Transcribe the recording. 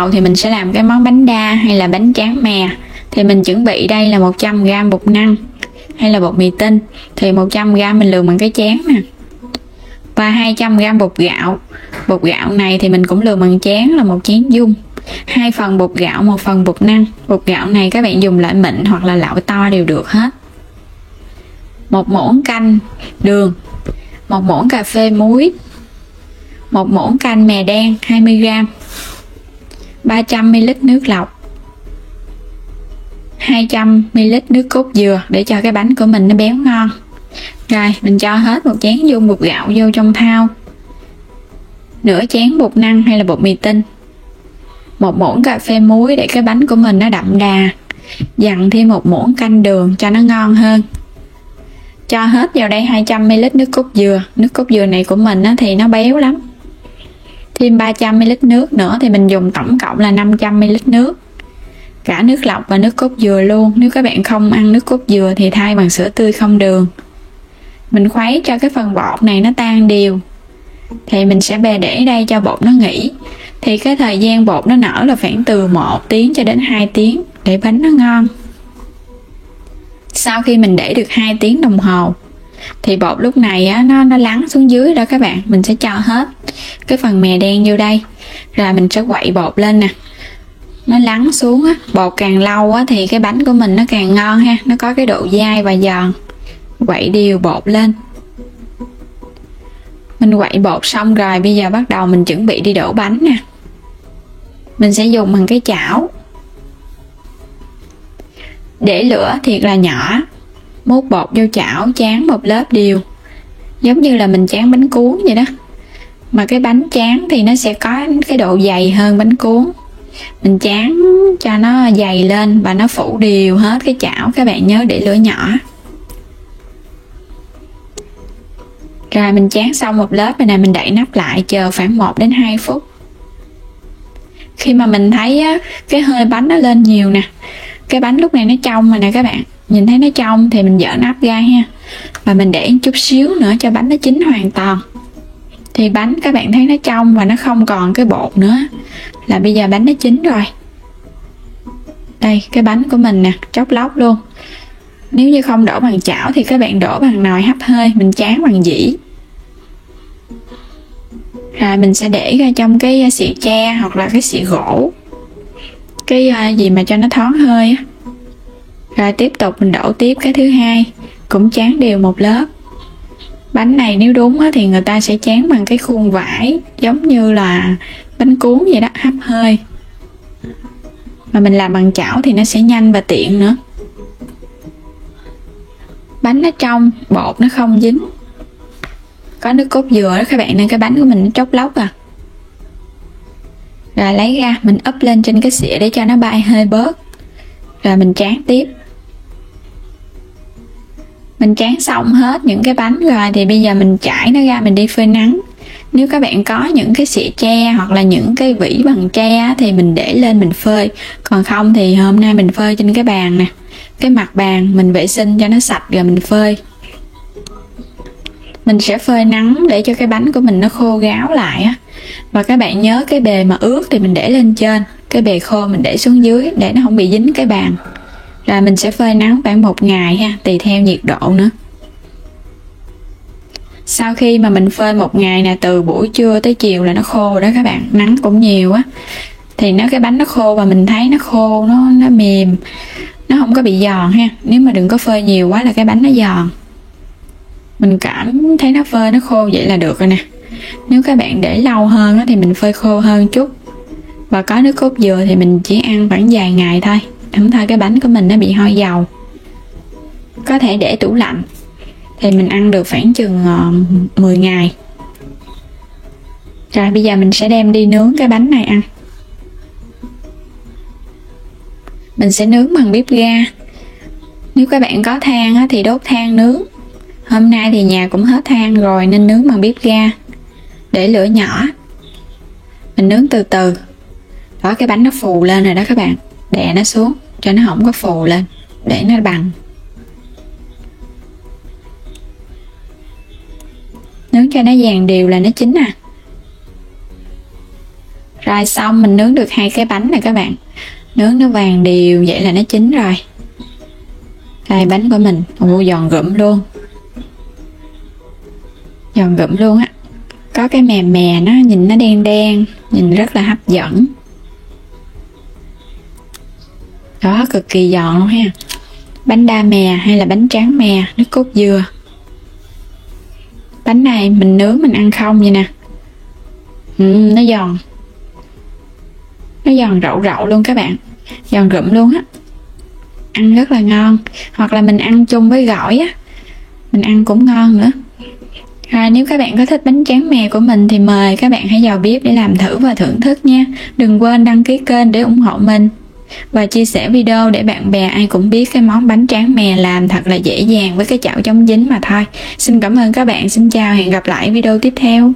đầu thì mình sẽ làm cái món bánh đa hay là bánh tráng mè. Thì mình chuẩn bị đây là 100g bột năng hay là bột mì tinh. Thì 100g mình lường bằng cái chén nè. Và 200g bột gạo. Bột gạo này thì mình cũng lường bằng chén là một chén dung. 2 phần bột gạo, 1 phần bột năng. Bột gạo này các bạn dùng loại mịn hoặc là loại to đều được hết. 1 muỗng canh đường, 1 muỗng cà phê muối, 1 muỗng canh mè đen 20g, 300ml nước lọc, 200ml nước cốt dừa để cho cái bánh của mình nó béo ngon. Rồi mình cho hết một chén dung bột gạo vô trong thau, nửa chén bột năng hay là bột mì tinh, 1 muỗng cà phê muối để cái bánh của mình nó đậm đà, dặn thêm 1 muỗng canh đường cho nó ngon hơn. Cho hết vào đây 200ml nước cốt dừa. Nước cốt dừa này của mình thì nó béo lắm. Thêm 300ml nước nữa thì mình dùng tổng cộng là 500ml nước. Cả nước lọc và nước cốt dừa luôn. Nếu các bạn không ăn nước cốt dừa thì thay bằng sữa tươi không đường. Mình khuấy cho cái phần bột này nó tan đều. Thì mình sẽ để đây cho bột nó nghỉ. Thì cái thời gian bột nó nở là khoảng từ 1 tiếng cho đến 2 tiếng để bánh nó ngon. Sau khi mình để được 2 tiếng đồng hồ thì bột lúc này nó lắng xuống dưới đó các bạn. Mình sẽ cho hết cái phần mè đen vô đây. Rồi mình sẽ quậy bột lên nè. Nó lắng xuống bột càng lâu thì cái bánh của mình nó càng ngon ha. Nó có cái độ dai và giòn. Quậy đều bột lên. Mình quậy bột xong rồi, bây giờ bắt đầu mình chuẩn bị đi đổ bánh nè. Mình sẽ dùng bằng cái chảo. Để lửa thiệt là nhỏ. Múc bột vô chảo, tráng một lớp đều. Giống như là mình tráng bánh cuốn vậy đó. Mà cái bánh tráng thì nó sẽ có cái độ dày hơn bánh cuốn. Mình tráng cho nó dày lên và nó phủ đều hết cái chảo. Các bạn nhớ để lửa nhỏ. Rồi mình tráng xong một lớp này nè, mình đậy nắp lại chờ khoảng 1 đến 2 phút. Khi mà mình thấy cái hơi bánh nó lên nhiều nè, cái bánh lúc này nó trong rồi nè các bạn, nhìn thấy nó trong thì mình dỡ nắp ra ha. Và mình để chút xíu nữa cho bánh nó chín hoàn toàn. Thì bánh các bạn thấy nó trong và nó không còn cái bột nữa, là bây giờ bánh nó chín rồi. Đây cái bánh của mình nè, chóc lóc luôn. Nếu như không đổ bằng chảo thì các bạn đổ bằng nồi hấp hơi. Mình tráng bằng dĩ. Rồi mình sẽ để ra trong cái xị tre hoặc là cái xị gỗ, cái gì mà cho nó thoáng hơi á. Rồi tiếp tục mình đổ tiếp cái thứ hai, cũng tráng đều một lớp. Bánh này nếu đúng thì người ta sẽ tráng bằng cái khuôn vải giống như là bánh cuốn vậy đó, hấp hơi. Mà mình làm bằng chảo thì nó sẽ nhanh và tiện nữa. Bánh nó trong, bột nó không dính, có nước cốt dừa đó các bạn, nên cái bánh của mình nó chóc lóc à. Rồi lấy ra mình úp lên trên cái xịa để cho nó bay hơi bớt. Rồi mình tráng tiếp. Mình tráng xong hết những cái bánh rồi thì bây giờ mình trải nó ra mình đi phơi nắng. Nếu các bạn có những cái xịa tre hoặc là những cái vỉ bằng tre thì mình để lên mình phơi. Còn không thì hôm nay mình phơi trên cái bàn nè, cái mặt bàn mình vệ sinh cho nó sạch rồi mình phơi. Mình sẽ phơi nắng để cho cái bánh của mình nó khô ráo lại á. Và các bạn nhớ cái bề mà ướt thì mình để lên trên, cái bề khô mình để xuống dưới để nó không bị dính cái bàn. Rồi mình sẽ phơi nắng khoảng 1 ngày ha, tùy theo nhiệt độ nữa. Sau khi mà mình phơi 1 ngày nè, từ buổi trưa tới chiều là nó khô rồi đó các bạn, nắng cũng nhiều á. Thì cái bánh nó khô và mình thấy nó khô, nó mềm, nó không có bị giòn ha. Nếu mà đừng có phơi nhiều quá là cái bánh nó giòn. Mình cảm thấy nó phơi nó khô vậy là được rồi nè. Nếu các bạn để lâu hơn thì mình phơi khô hơn chút. Và có nước cốt dừa thì mình chỉ ăn khoảng vài ngày thôi, không thôi cái bánh của mình nó bị hôi dầu. Có thể để tủ lạnh thì mình ăn được khoảng chừng 10 ngày. Rồi bây giờ mình sẽ đem đi nướng cái bánh này ăn. Mình sẽ nướng bằng bếp ga. Nếu các bạn có than thì đốt than nướng. Hôm nay thì nhà cũng hết than rồi nên nướng bằng bếp ga. Để lửa nhỏ. Mình nướng từ từ. Đó, cái bánh nó phù lên rồi đó các bạn. Đè nó xuống cho nó không có phù lên, để nó bằng. Nướng cho nó vàng đều là nó chín à. Rồi xong mình nướng được 2 cái bánh này các bạn. Nướng nó vàng đều vậy là nó chín rồi. Đây bánh của mình, giòn gụm luôn. Giòn gụm luôn á. Có cái mè mè nó nhìn nó đen đen, nhìn rất là hấp dẫn. Đó, cực kỳ giòn luôn ha. Bánh đa mè hay là bánh tráng mè, nước cốt dừa. Bánh này mình nướng mình ăn không vậy nè. Nó giòn. Nó giòn rậu rậu luôn các bạn. Giòn rụm luôn á. Ăn rất là ngon. Hoặc là mình ăn chung với gỏi á, mình ăn cũng ngon nữa. Rồi nếu các bạn có thích bánh tráng mè của mình thì mời các bạn hãy vào bếp để làm thử và thưởng thức nha. Đừng quên đăng ký kênh để ủng hộ mình và chia sẻ video để bạn bè ai cũng biết cái món bánh tráng mè làm thật là dễ dàng với cái chảo chống dính mà thôi. Xin cảm ơn các bạn, xin chào, hẹn gặp lại video tiếp theo.